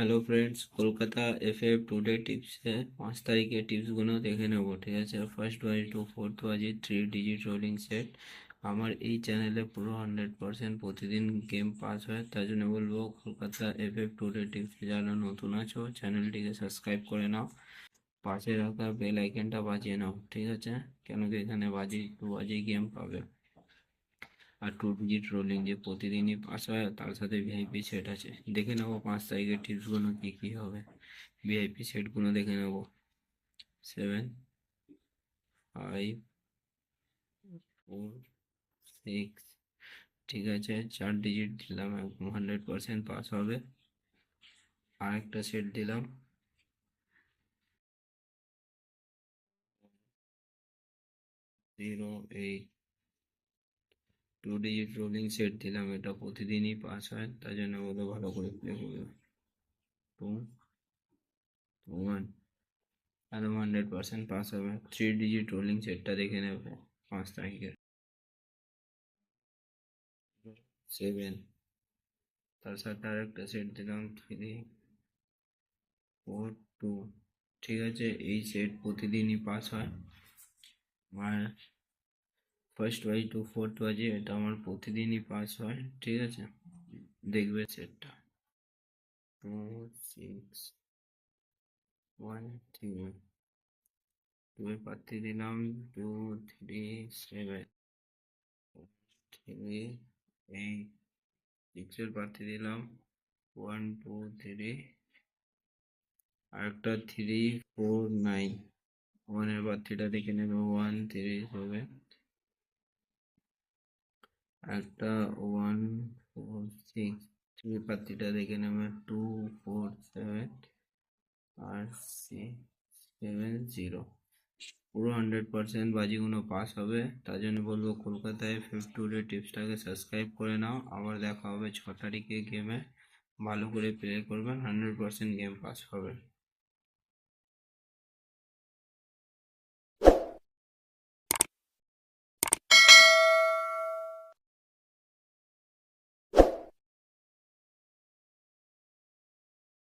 Hello friends, Kolkata FF today টিপসে 5 তারিখের টিপসগুলো দেখে নেব। ঠিক আছে, ফার্স্ট বাজি টু ফোর্থ বাজি 3 ডিজিট রোলিং সেট। আমার এই চ্যানেলে পুরো 100% প্রতিদিন গেম পাস হয়। তার জন্য বলবো, কলকাতা এফএফ টুডে টিপস যারা নতুন আছো চ্যানেলটিকে সাবস্ক্রাইব করে নাও, পাশে রাখা বেল আইকনটা বাজিয়ে নাও। ঠিক আছে, কেন কি এখানে বাজি টু বাজি গেম পাবে। আর 2 ডিজিট রোলিং যে প্রতিদিনই পাস হয়, তার সাথে ভিআইপি সেট আছে। দেখে নেবো 5 তারিখের টিপসগুলো কী কী হবে। ভিআইপি সেটগুলো দেখে নেবো। 7, 5, 4, 6। ঠিক আছে, 4 ডিজিট দিলাম, একদম 100% পাস হবে। আরেকটা সেট দিলাম, 0, 8। 2 ডিজিট রোলিং সেট দিলাম, এটা প্রতিদিনই পাস হয়, তার জন্য বলো ভালো করে প্লে করবে। 2, 1, একদম 100% পাস হবে। 3 ডিজিট রোলিং সেটটা দেখে নেবে 5 তারিখের। 7, তার সাথে আরেকটা সেট দিলাম, 3, 4, 2। ঠিক আছে, এই সেট প্রতিদিনই পাস হয়। আর ফার্স্ট ওয়াই টু ফোর্থ ওয়াজি এটা আমার প্রতিদিনই পাস হয়। ঠিক আছে, দেখবে সেটটা। 2, 6, 1, 3। 2 এ পাত্তি দিলাম, 2, 3, 7, 3, 8। 6 এর পাত্তি দিলাম, 1, 2, 3। আরেকটা 3, 4, 9। 1 এর পাত্তিটা দেখে নেবে, 1, 3, 7। একটা 1, 4, 6। 3 পাত্তিটা দেখে নেবে, 2, 4, 7। আর 6, 7, 0। পুরো 100% বাজিগুলো পাস হবে। তার জন্য বলবো, কলকাতায় ফিফথ টুডে টিপসটাকে সাবস্ক্রাইব করে নাও। আবার দেখা হবে 6 তারিখে গেমে। ভালো করে প্লে করবেন, 100% গেম পাস হবে।